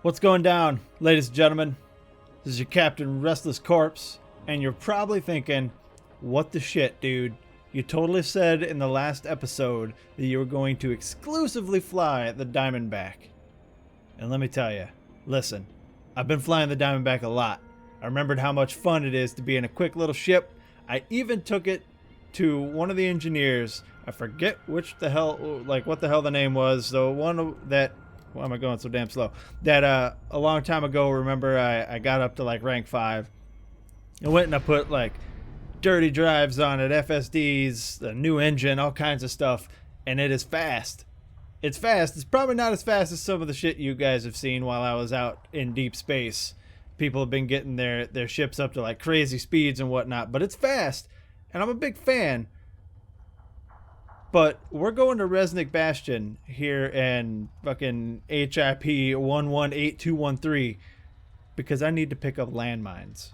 What's going down, ladies and gentlemen? This is your Captain RestlessCorpse, and you're probably thinking, what the shit, dude? You totally said in the last episode that you were going to exclusively fly the Diamondback. And let me tell you, listen, I've been flying the Diamondback a lot. I remembered how much fun it is to be in a quick little ship. I even took it to one of the engineers. I forget what the hell the name was. The one that... Why am I going so damn slow? That a long time ago, remember, I got up to like rank 5. I went and I put like dirty drives on it, FSDs, the new engine, all kinds of stuff, and it is fast. It's fast. It's probably not as fast as some of the shit you guys have seen while I was out in deep space. People have been getting their ships up to like crazy speeds and whatnot, but it's fast, and I'm a big fan. But we're going to Resnick Bastion here in fucking HIP 118213 because I need to pick up landmines.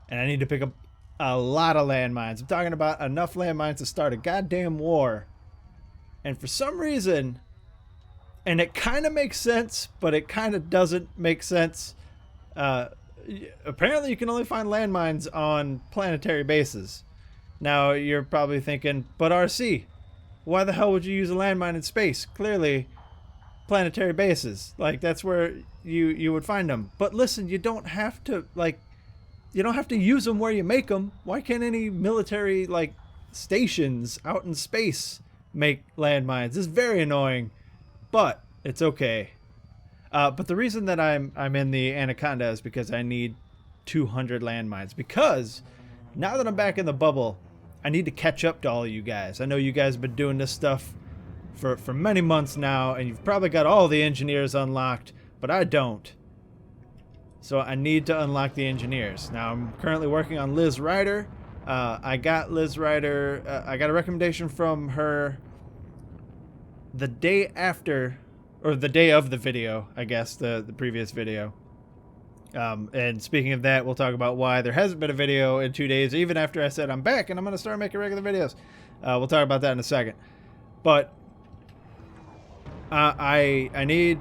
And I need to pick up a lot of landmines. I'm talking about enough landmines to start a goddamn war. And for some reason, and it kind of makes sense, but it kind of doesn't make sense. Apparently you can only find landmines on planetary bases. Now, you're probably thinking, but RC, why the hell would you use a landmine in space? Clearly, planetary bases. Like, that's where you would find them. But listen, you don't have to, use them where you make them. Why can't any military, stations out in space make landmines? It's very annoying, but it's okay. But the reason that I'm in the Anaconda is because I need 200 landmines. Because now that I'm back in the bubble, I need to catch up to all of you guys. I know you guys have been doing this stuff for many months now, and you've probably got all the engineers unlocked, but I don't. So I need to unlock the engineers. Now, I'm currently working on Liz Ryder. I got Liz Ryder, I got a recommendation from her the day after, or the day of the video, I guess, the previous video. And speaking of that, we'll talk about why there hasn't been a video in 2 days, even after I said I'm back and I'm going to start making regular videos. We'll talk about that in a second. But I need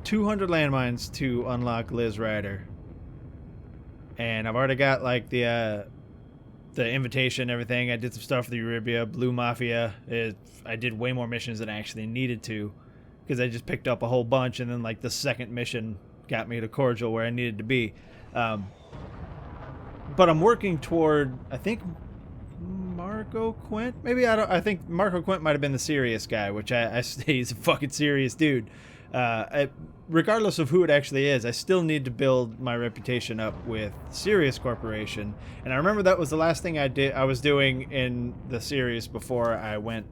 200 landmines to unlock Liz Ryder. And I've already got like the invitation and everything. I did some stuff for the Euribia, Blue Mafia. I did way more missions than I actually needed to, because I just picked up a whole bunch, and then like the second mission got me to Cordial where I needed to be. But I'm working toward, I think, Marco Quint? Maybe I think Marco Quint might have been the serious guy, which I say he's a fucking serious dude. Regardless of who it actually is, I still need to build my reputation up with Sirius Corporation. And I remember that was the last thing I was doing in the series before I went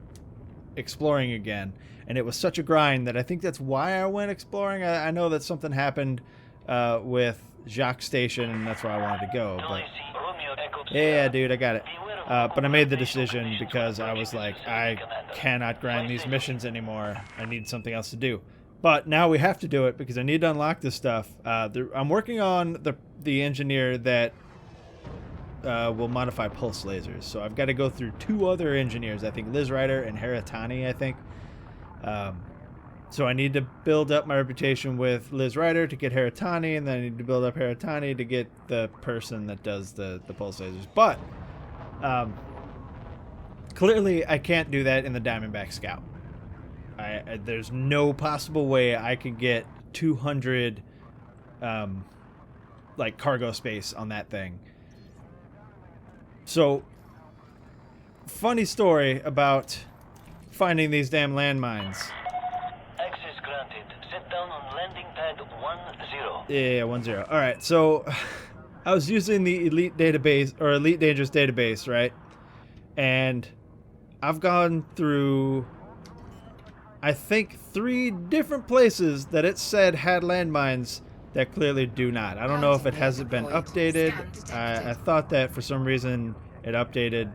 exploring again. And it was such a grind that I think that's why I went exploring. I know that something happened with Jacques Station, and that's where I wanted to go. But yeah, dude, I got it. But I made the decision because I was like, I cannot grind these missions anymore. I need something else to do. But now we have to do it because I need to unlock this stuff. I'm working on the engineer that will modify pulse lasers. So I've got to go through 2 other engineers. I think Liz Ryder and Hera Tani, I think. So I need to build up my reputation with Liz Ryder to get Hera Tani, and then I need to build up Hera Tani to get the person that does the pulse lasers. But clearly I can't do that in the Diamondback Scout. There's no possible way I could get 200 cargo space on that thing. So, funny story about finding these damn landmines. Access granted. Set down on landing pad 10. Yeah, 10. All right, so I was using the Elite database, or Elite Dangerous database, right? And I've gone through, I think, 3 different places that it said had landmines that clearly do not. I don't know if it hasn't been updated. I thought that for some reason it updated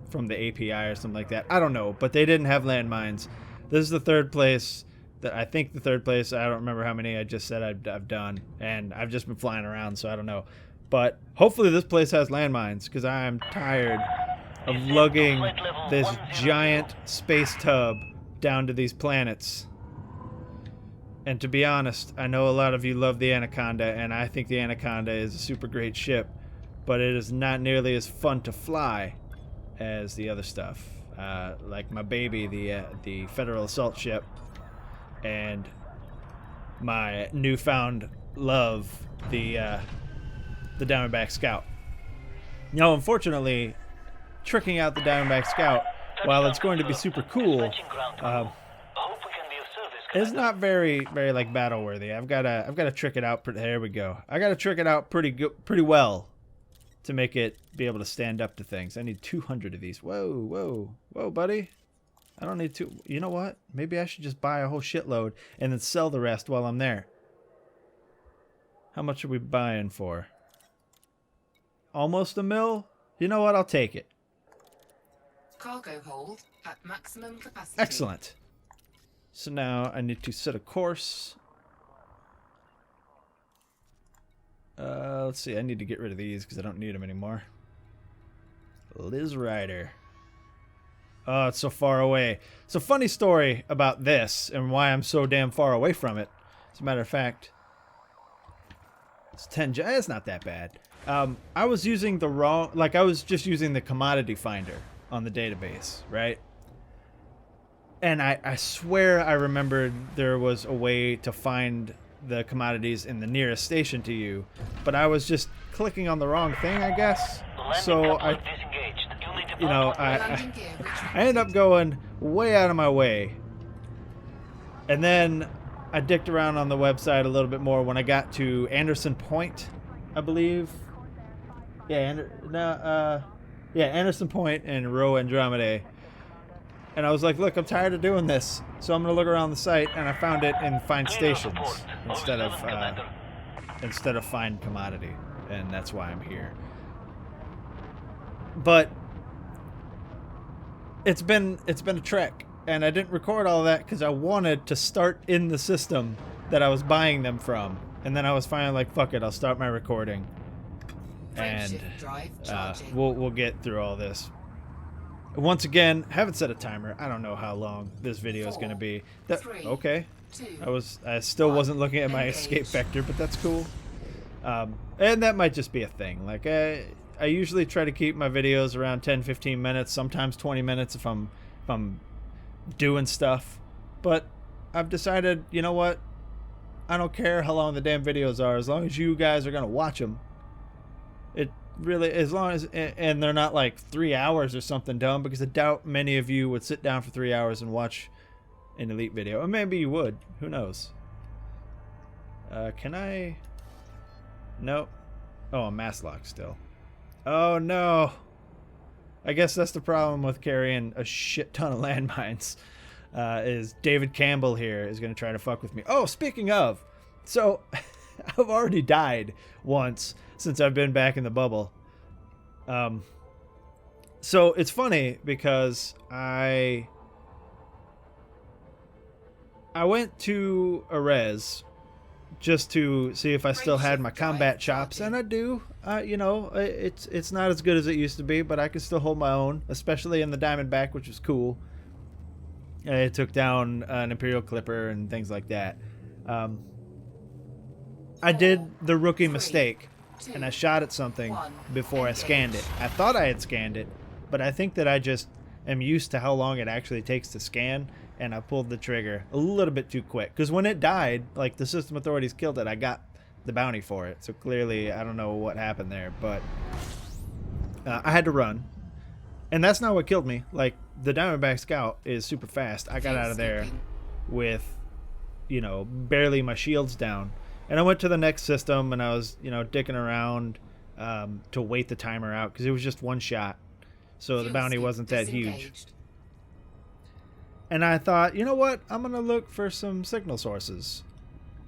from the API or something like that. I don't know, but they didn't have landmines. This is the 3rd place I don't remember how many I just said I've done, and I've just been flying around, so I don't know. But hopefully this place has landmines, because I am tired of lugging this giant space tub down to these planets. And to be honest, I know a lot of you love the Anaconda, and I think the Anaconda is a super great ship, but it is not nearly as fun to fly as the other stuff. Like my baby, the Federal Assault Ship, and my newfound love, the Diamondback Scout. Now, unfortunately, tricking out the Diamondback Scout, while it's going to be super cool, it's not very like battle worthy. I've got to trick it out. There we go. I got to trick it out pretty well to make it be able to stand up to things. I need 200 of these. Whoa, buddy. I don't need to. You know what? Maybe I should just buy a whole shitload and then sell the rest while I'm there. How much are we buying for? Almost a mil? You know what? I'll take it. Cargo hold at maximum capacity. Excellent. So now I need to set a course. Let's see. I need to get rid of these because I don't need them anymore. Liz Ryder. Oh, it's so far away. So funny story about this and why I'm so damn far away from it. As a matter of fact, it's 10. It's not that bad. I was using the wrong, like I was just using the commodity finder on the database, right? And I swear I remembered there was a way to find the commodities in the nearest station to you, but I was just clicking on the wrong thing, I guess. So I ended up going way out of my way. And then I dicked around on the website a little bit more when I got to Anderson Point, I believe. Yeah, Anderson Point and Rho Andromedae. And I was like, look, I'm tired of doing this. So I'm going to look around the site, and I found it in Find Stations instead of Find Commodity. And that's why I'm here. But it's been a trek, and I didn't record all of that because I wanted to start in the system that I was buying them from. And then I was finally like, fuck it, I'll start my recording. And we'll get through all this. Once again, haven't set a timer. I don't know how long this video is going to be. Okay. I still wasn't looking at my escape vector, but that's cool. And that might just be a thing. Like I usually try to keep my videos around 10-15 minutes, sometimes 20 minutes if I'm doing stuff. But I've decided, you know what? I don't care how long the damn videos are, as long as you guys are going to watch them. It really, as long as, and they're not like 3 hours or something dumb, because I doubt many of you would sit down for 3 hours and watch an Elite video. Or maybe you would. Who knows? Can I? Nope. Oh, I'm mass locked still. Oh no. I guess that's the problem with carrying a shit ton of landmines. Is David Campbell here is going to try to fuck with me. Oh, speaking of, so I've already died once since I've been back in the bubble. So it's funny because I went to a res just to see if I still had my combat chops, and I do. You know, it's not as good as it used to be, but I can still hold my own, especially in the Diamondback, which is cool. It took down an Imperial Clipper and things like that. I did the rookie mistake, and I shot at something before I scanned it. I thought I had scanned it, but I think that I just am used to how long it actually takes to scan, and I pulled the trigger a little bit too quick. Because when it died, like the system authorities killed it, I got the bounty for it. So clearly, I don't know what happened there, but I had to run. And that's not what killed me. Like, the Diamondback Scout is super fast. I got out of there with, you know, barely my shields down. And I went to the next system, and I was, you know, dicking around to wait the timer out, because it was just one shot. So the bounty wasn't that huge. And I thought, you know what? I'm going to look for some signal sources.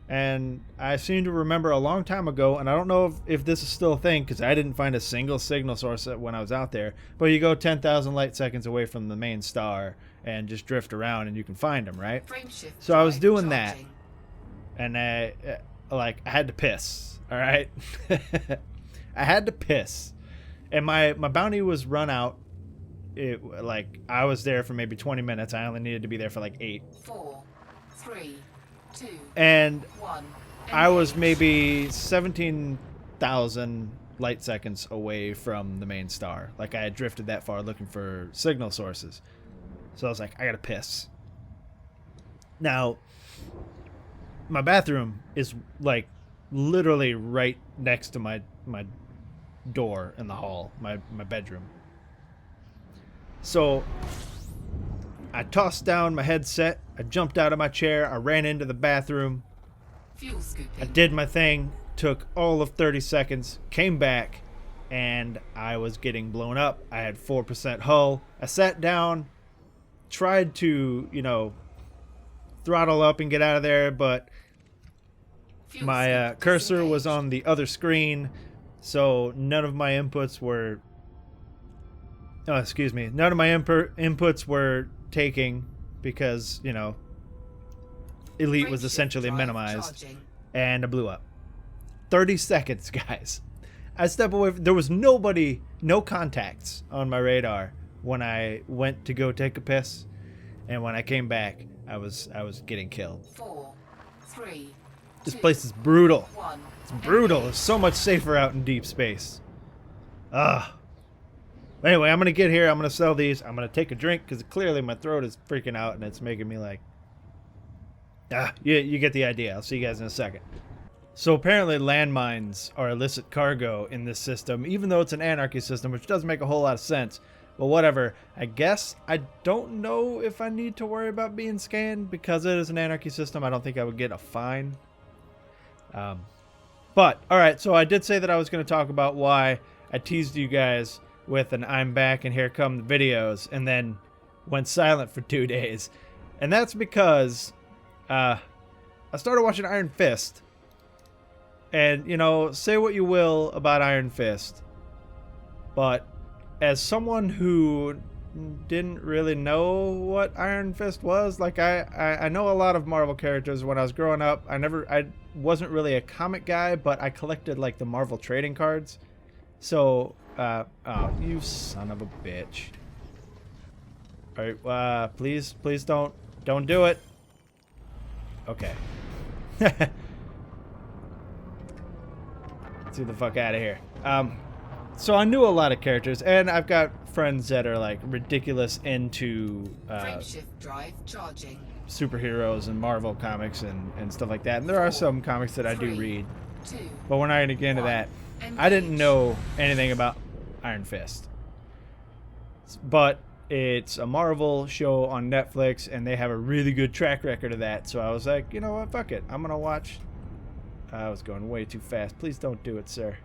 And I seem to remember a long time ago, and I don't know if this is still a thing, because I didn't find a single signal source when I was out there, but you go 10,000 light seconds away from the main star and just drift around and you can find them, right? So I was doing that, and I had to piss, all right? I had to piss. And my bounty was run out. I was there for maybe 20 minutes. I only needed to be there for like 8. 4, 3, 2, And 1. I was Engage. maybe 17,000 light seconds away from the main star. Like, I had drifted that far looking for signal sources. So I was like, I gotta piss. Now, my bathroom is like literally right next to my door in the hall, my bedroom. So I tossed down my headset, I jumped out of my chair, I ran into the bathroom, Fuel scooping. I did my thing, took all of 30 seconds, came back, and I was getting blown up. I had 4% hull. I sat down, tried to, throttle up and get out of there, but Fuel my scoop cursor was disengaged. on the other screen, so none of my inputs were... Oh, excuse me. None of my inputs were taking because, Elite was Frameshift essentially drive minimized. charging. And I blew up. 30 seconds, guys. I step away. There was nobody, no contacts on my radar when I went to go take a piss. And when I came back, I was getting killed. 4, 3, This 2, place is brutal. 1. It's brutal. It's so much safer out in deep space. Ugh. Anyway, I'm going to get here. I'm going to sell these. I'm going to take a drink because clearly my throat is freaking out and it's making me like... you get the idea. I'll see you guys in a second. So apparently landmines are illicit cargo in this system, even though it's an anarchy system, which doesn't make a whole lot of sense. But whatever. I guess I don't know if I need to worry about being scanned because it is an anarchy system. I don't think I would get a fine. But, alright, so I did say that I was going to talk about why I teased you guys with an I'm back and here come the videos, and then went silent for 2 days. And that's because I started watching Iron Fist. And, say what you will about Iron Fist, but as someone who didn't really know what Iron Fist was, like I know a lot of Marvel characters. When I was growing up, I wasn't really a comic guy, but I collected like the Marvel trading cards. So, oh, you son of a bitch. All right, please don't do it. Okay. Let's get the fuck out of here. So I knew a lot of characters, and I've got friends that are like ridiculous into Frameshift drive charging. superheroes and Marvel comics and stuff like that. And there are some comics that I do 3, read, 2, but we're not going to get into 1. that. I didn't know anything about Iron Fist, but it's a Marvel show on Netflix, and they have a really good track record of that. So I was like, you know what, fuck it, I'm gonna watch. I was going way too fast. Please don't do it, sir.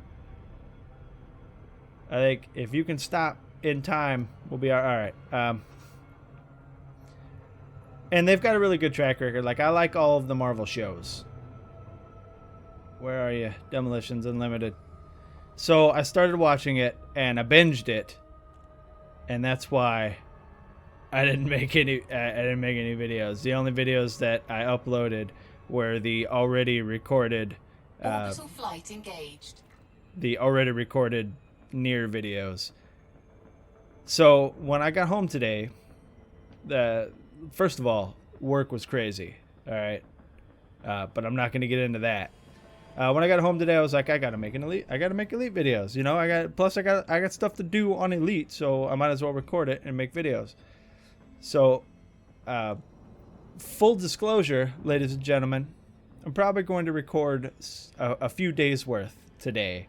I think if you can stop in time, we'll be all right. And they've got a really good track record. Like, I like all of the Marvel shows. Where are you? Demolitions Unlimited. So I started watching it, and I binged it, and that's why I didn't make any videos. The only videos that I uploaded were the already recorded Orbital flight engaged. near videos. So when I got home today, first of all, work was crazy. All right, but I'm not going to get into that. When I got home today, I was like, I gotta make elite videos. I got stuff to do on Elite, so I might as well record it and make videos. So, full disclosure, ladies and gentlemen, I'm probably going to record a few days worth today,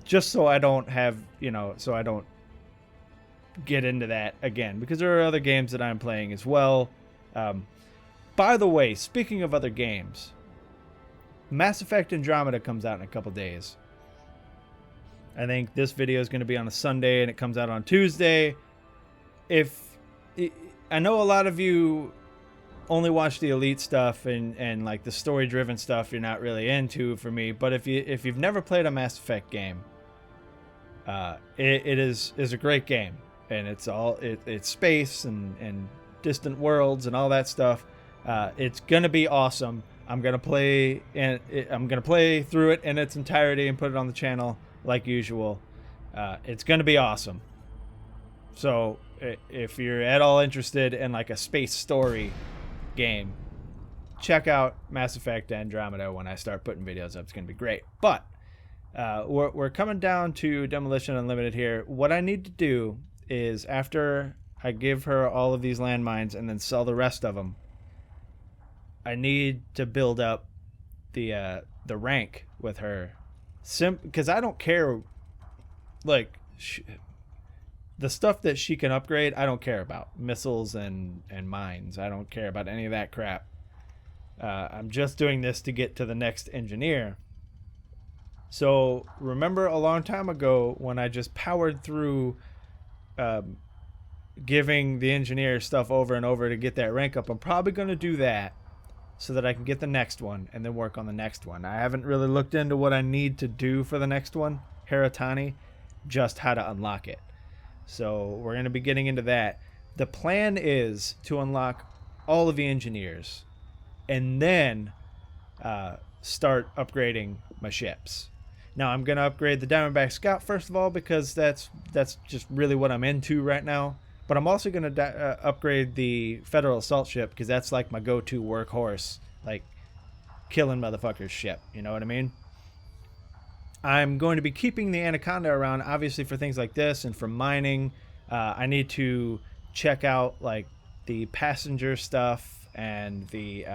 just so I don't have, so I don't get into that again, because there are other games that I'm playing as well. By the way, speaking of other games, Mass Effect Andromeda comes out in a couple days. I think this video is going to be on a Sunday and it comes out on Tuesday. I know a lot of you only watch the Elite stuff and like the story driven stuff you're not really into for me, but if you've never played a Mass Effect game, it is a great game, and it's space and distant worlds and all that stuff. It's gonna be awesome. I'm gonna play through it in its entirety and put it on the channel like usual. It's gonna be awesome. So if you're at all interested in like a space story game, check out Mass Effect Andromeda when I start putting videos up. It's going to be great. But we're coming down to Demolition Unlimited here. What I need to do is, after I give her all of these landmines and then sell the rest of them, I need to build up the rank with her. Because I don't care, like, the stuff that she can upgrade, I don't care about. Missiles and mines. I don't care about any of that crap. I'm just doing this to get to the next engineer. So remember a long time ago when I just powered through giving the engineer stuff over and over to get that rank up? I'm probably going to do that so that I can get the next one and then work on the next one. I haven't really looked into what I need to do for the next one, Hera Tani, just how to unlock it. So we're going to be getting into that. The plan is to unlock all of the engineers and then start upgrading my ships. Now I'm going to upgrade the Diamondback Scout first of all, because that's just really what I'm into right now. But I'm also going to upgrade the Federal Assault Ship, because that's like my go-to workhorse, like killing motherfuckers ship. You know what I mean? I'm going to be keeping the Anaconda around, obviously, for things like this and for mining. I need to check out like the passenger stuff and the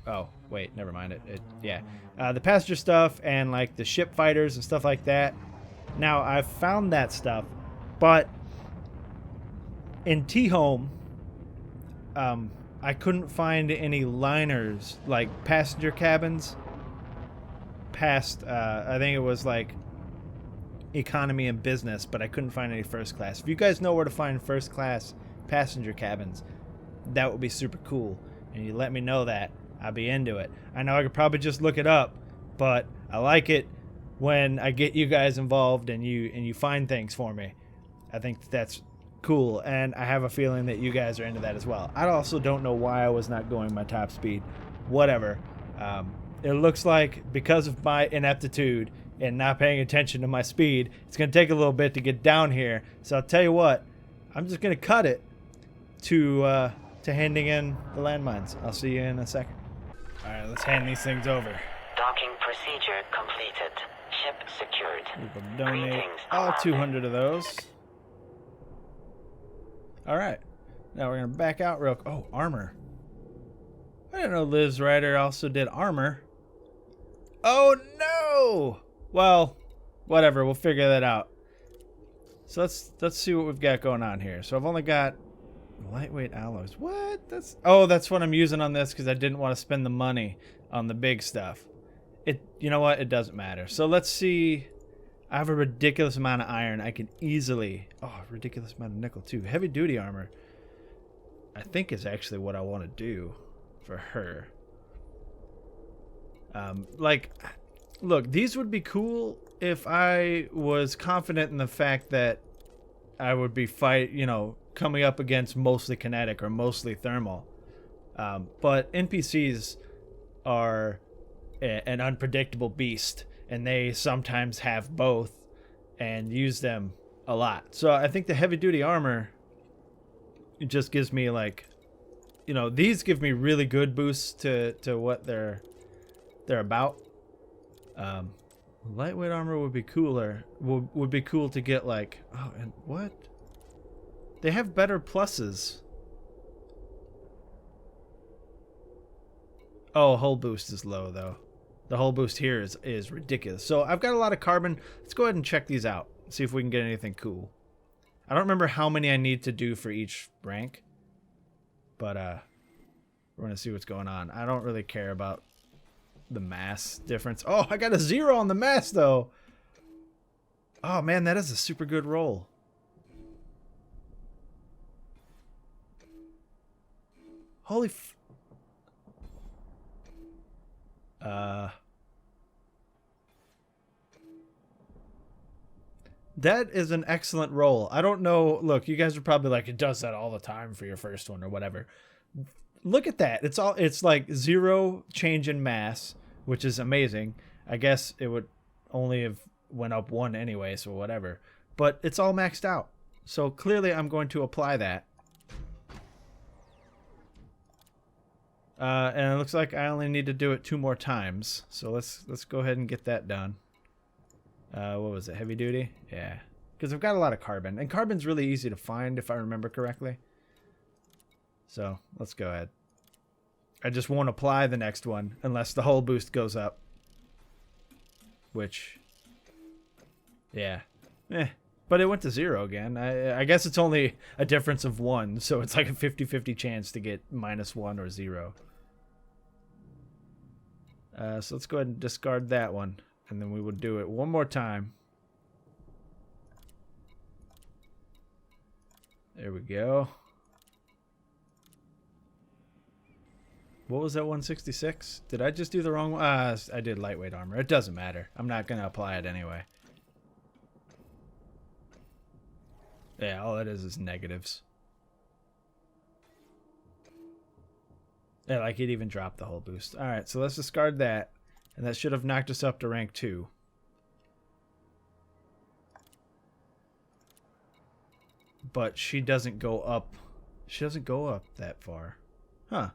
oh wait, never mind the passenger stuff and like the ship fighters and stuff like that. Now I've found that stuff, but in T-Home I couldn't find any liners, like passenger cabins past I think it was like economy and business, but I couldn't find any first class. If you guys know where to find first class passenger cabins, that would be super cool, and you let me know that. I'll be into it. I know I could probably just look it up, but I like it when I get you guys involved and you find things for me. I think that's cool, and I have a feeling that you guys are into that as well. I also don't know why I was not going my top speed. Whatever. It looks like because of my ineptitude and not paying attention to my speed, it's going to take a little bit to get down here. So I'll tell you what, I'm just going to cut it to handing in the landmines. I'll see you in a second. All right, let's hand these things over. Docking procedure completed. Ship secured. We will donate Greetings, all Commander. 200 of those. All right, now we're going to back out real quick. Oh, armor. I didn't know Liz Ryder also did armor. Oh, no! Well, whatever. We'll figure that out. So let's see what we've got going on here. So I've only got lightweight alloys. What? That's what I'm using on this, because I didn't want to spend the money on the big stuff. You know what? It doesn't matter. So let's see. I have a ridiculous amount of iron. I can easily... Oh, ridiculous amount of nickel, too. Heavy duty armor, I think, is actually what I want to do for her. Like, look, these would be cool if I was confident in the fact that I would be coming up against mostly kinetic or mostly thermal. But NPCs are an unpredictable beast, and they sometimes have both and use them a lot. So I think the heavy duty armor, it just gives me like, these give me really good boosts to what they're about. Lightweight armor would be cooler. Would be cool to get like, oh, and what? They have better pluses. Oh, hull boost is low though. The hull boost here is ridiculous. So I've got a lot of carbon. Let's go ahead and check these out. See if we can get anything cool. I don't remember how many I need to do for each rank, but we're gonna see what's going on. I don't really care about the mass difference. Oh, I got a 0 on the mass though. Oh man, that is a super good roll. Holy that is an excellent roll. I don't know. Look, you guys are probably like, it does that all the time for your first one or whatever. Look at that. It's like 0 change in mass, which is amazing. I guess it would only have went up 1 anyway, so whatever. But it's all maxed out. So clearly I'm going to apply that. And it looks like I only need to do it 2 more times. So let's go ahead and get that done. What was it? Heavy duty? Yeah. Because I've got a lot of carbon. And carbon's really easy to find if I remember correctly. So let's go ahead. I just won't apply the next one unless the hull boost goes up. Which, yeah. But it went to 0 again. I guess it's only a difference of 1. So it's like a 50-50 chance to get -1 or 0. So let's go ahead and discard that one. And then we will do it one more time. There we go. What was that 166? Did I just do the wrong one? I did lightweight armor. It doesn't matter. I'm not going to apply it anyway. Yeah, all it is negatives. Yeah, like it even dropped the whole boost. Alright, so let's discard that. And that should have knocked us up to rank 2. But she doesn't go up. She doesn't go up that far. Huh.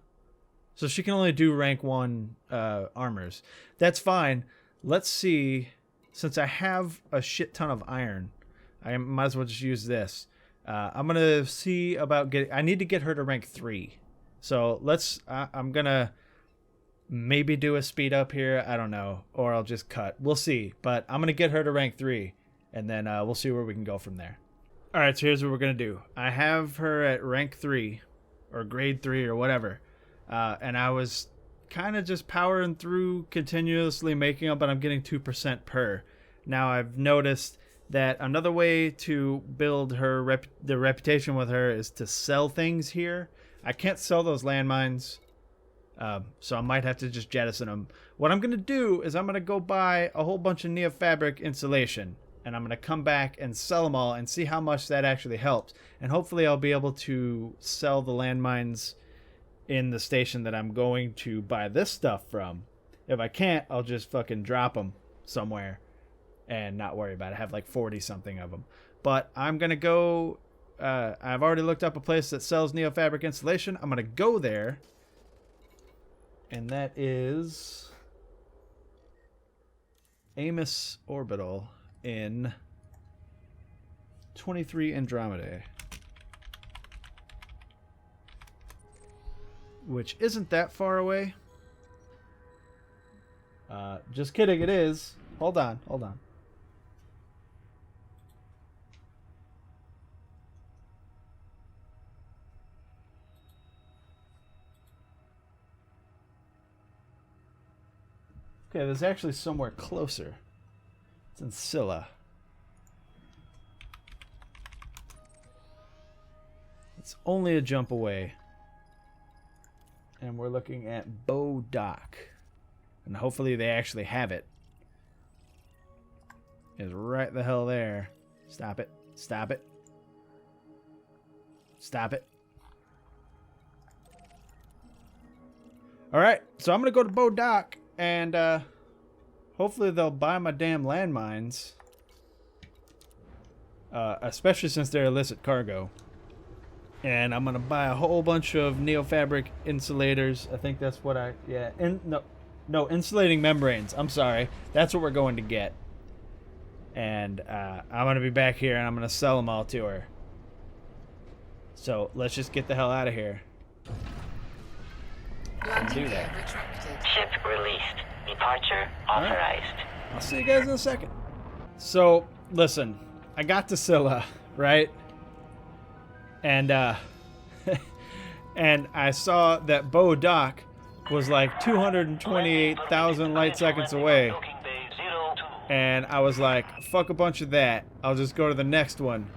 So she can only do rank 1 armors. That's fine. Let's see. Since I have a shit ton of iron, I might as well just use this. I'm going to see about getting... I need to get her to rank 3. So let's... I'm going to maybe do a speed up here. I don't know. Or I'll just cut. We'll see. But I'm going to get her to rank 3. And then we'll see where we can go from there. Alright, so here's what we're going to do. I have her at rank 3. Or grade 3 or whatever. And I was kind of just powering through, continuously making up, but I'm getting 2% per. Now I've noticed that another way to build her the reputation with her is to sell things here. I can't sell those landmines, so I might have to just jettison them. What I'm going to do is I'm going to go buy a whole bunch of neofabric insulation, and I'm going to come back and sell them all and see how much that actually helps. And hopefully I'll be able to sell the landmines in the station that I'm going to buy this stuff from. If I can't, I'll just fucking drop them somewhere and not worry about it. I have like 40 something of them. But I'm going to go... I've already looked up a place that sells neofabric insulation. I'm going to go there. And that is... Amos Orbital in 23 Andromedae. Which isn't that far away. Just kidding, it is. Hold on. Okay, there's actually somewhere closer. It's in Scylla. It's only a jump away. And we're looking at Bow Dock. And hopefully they actually have it. It's right the hell there. Stop it. Stop it. Stop it. Alright, so I'm going to go to Bow Dock. And hopefully they'll buy my damn landmines. Especially since they're illicit cargo. And I'm going to buy a whole bunch of neofabric insulators. I think that's what I... Yeah. No, insulating membranes. I'm sorry. That's what we're going to get. And I'm going to be back here and I'm going to sell them all to her. So let's just get the hell out of here. Landing Do that. gear retracted. Ship released. Departure authorized. I'll see you guys in a second. So, listen. I got to Scylla, right? And and I saw that Bow Dock was like 228,000 light seconds away. And I was like, fuck a bunch of that. I'll just go to the next one,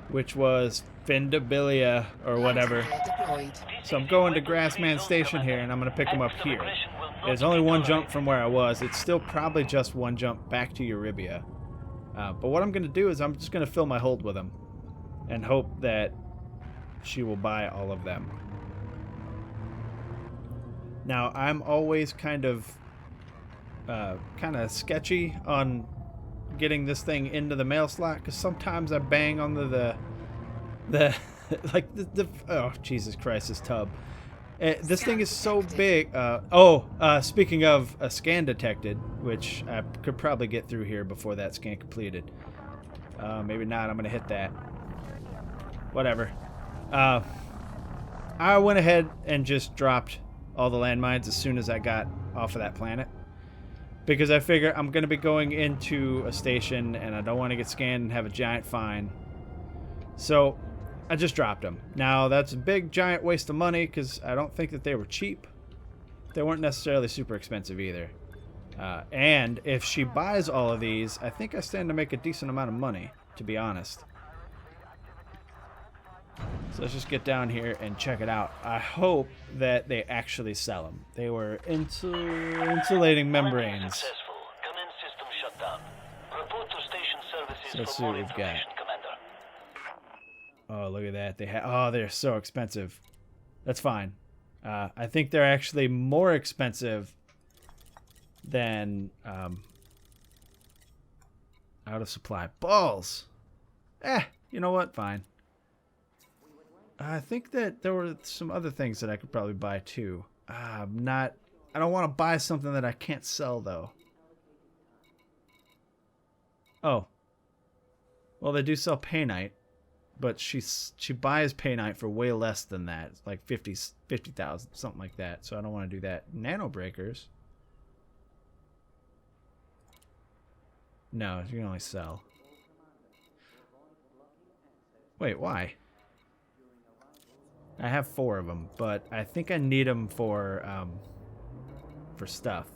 which was Findabilia or whatever. Landing gear deployed. So I'm going to Grassman Station here, and I'm going to pick them up here. There's only one jump from where I was. It's still probably just one jump back to Eurybia. But what I'm going to do is I'm just going to fill my hold with them. And hope that she will buy all of them. Now, I'm always kind of sketchy on getting this thing into the mail slot, because sometimes I bang on the like the oh Jesus Christ, this tub, This thing is so big. Speaking of a scan detected, which I could probably get through here before that scan completed. Maybe not. I'm going to hit that. Whatever. I went ahead and just dropped all the landmines as soon as I got off of that planet. Because I figure I'm going to be going into a station and I don't want to get scanned and have a giant fine. So I just dropped them. Now that's a big giant waste of money because I don't think that they were cheap. They weren't necessarily super expensive either. And if she buys all of these, I think I stand to make a decent amount of money, to be honest. So let's just get down here and check it out. I hope that they actually sell them. They were insulating membranes. Successful. Command system shut down. Report to station services Let's for see more what we've got. information, Commander. Oh, look at that. They're so expensive. That's fine. I think they're actually more expensive than out of supply. Balls. You know what? Fine. I think that there were some other things that I could probably buy too. I don't want to buy something that I can't sell though. Oh. Well, they do sell painite, but she buys painite for way less than that. It's like 50,000, something like that. So I don't want to do that. Nano breakers. No, you can only sell. Wait, why? I have 4 of them, but I think I need them for stuff.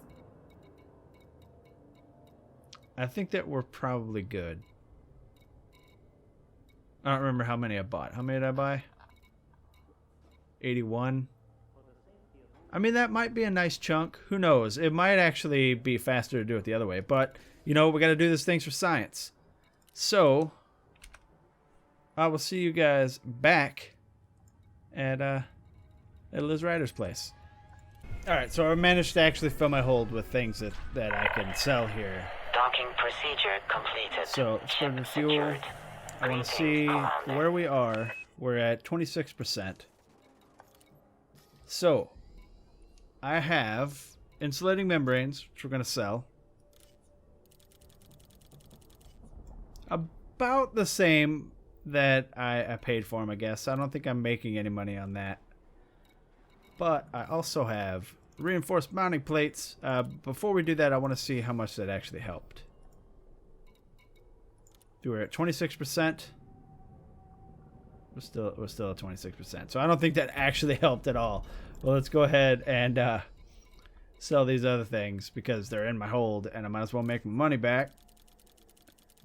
I think that we're probably good. I don't remember how many I bought. How many did I buy? 81. I mean, that might be a nice chunk. Who knows? It might actually be faster to do it the other way. But, you know, we got to do these things for science. So, I will see you guys back at Liz Ryder's place. Alright, so I managed to actually fill my hold with things that I can sell here. Docking procedure completed. So, let's go to fuel. I want to see where we are. We're at 26%. So, I have insulating membranes, which we're going to sell. About the same that I paid for them, I guess. I don't think I'm making any money on that. But I also have reinforced mounting plates. Before we do that, I want to see how much that actually helped. We're at 26%. We're still at 26%. So I don't think that actually helped at all. Well, let's go ahead and sell these other things because they're in my hold, and I might as well make my money back.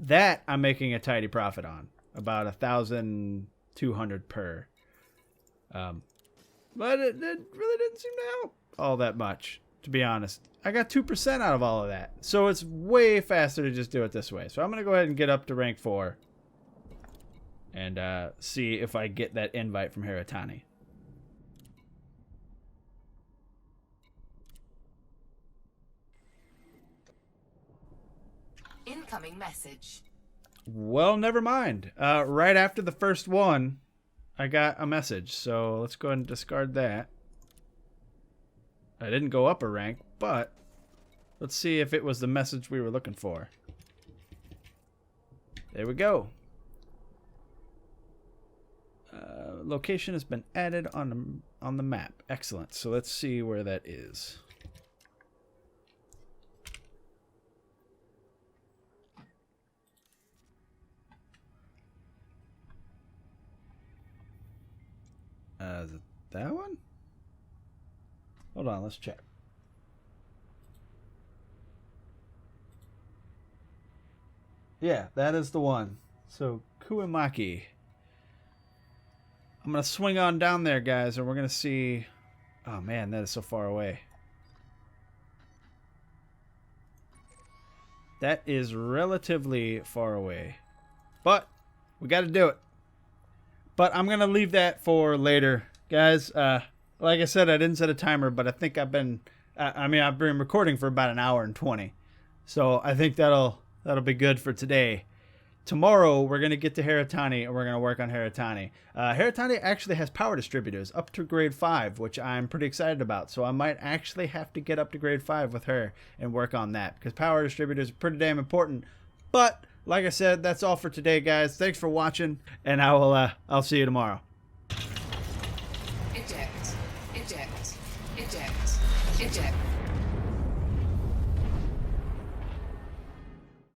That I'm making a tidy profit on. About 1,200 per. But it really didn't seem to help all that much, to be honest. I got 2% out of all of that. So it's way faster to just do it this way. So I'm going to go ahead and get up to rank 4. And see if I get that invite from Hera Tani. Incoming message. Well, never mind. Right after the first one, I got a message. So let's go ahead and discard that. I didn't go up a rank, but let's see if it was the message we were looking for. There we go. Location has been added on the map. Excellent. So let's see where that is. Is it that one? Hold on, let's check. Yeah, that is the one. So, Kuimaki. I'm going to swing on down there, guys, and we're going to see... Oh, man, that is so far away. That is relatively far away. But, we got to do it. But I'm going to leave that for later. Guys, like I said, I didn't set a timer, but I think I've been recording for about 1 hour and 20. So I think that'll be good for today. tomorrow we're going to get to Hera Tani and we're going to work on Hera Tani. Hera Tani actually has power distributors up to grade 5, which I'm pretty excited about. So I might actually have to get up to grade 5 with her and work on that, because power distributors are pretty damn important. But like I said, that's all for today, guys. Thanks for watching, and I'll see you tomorrow. Eject. Eject. Eject. Eject.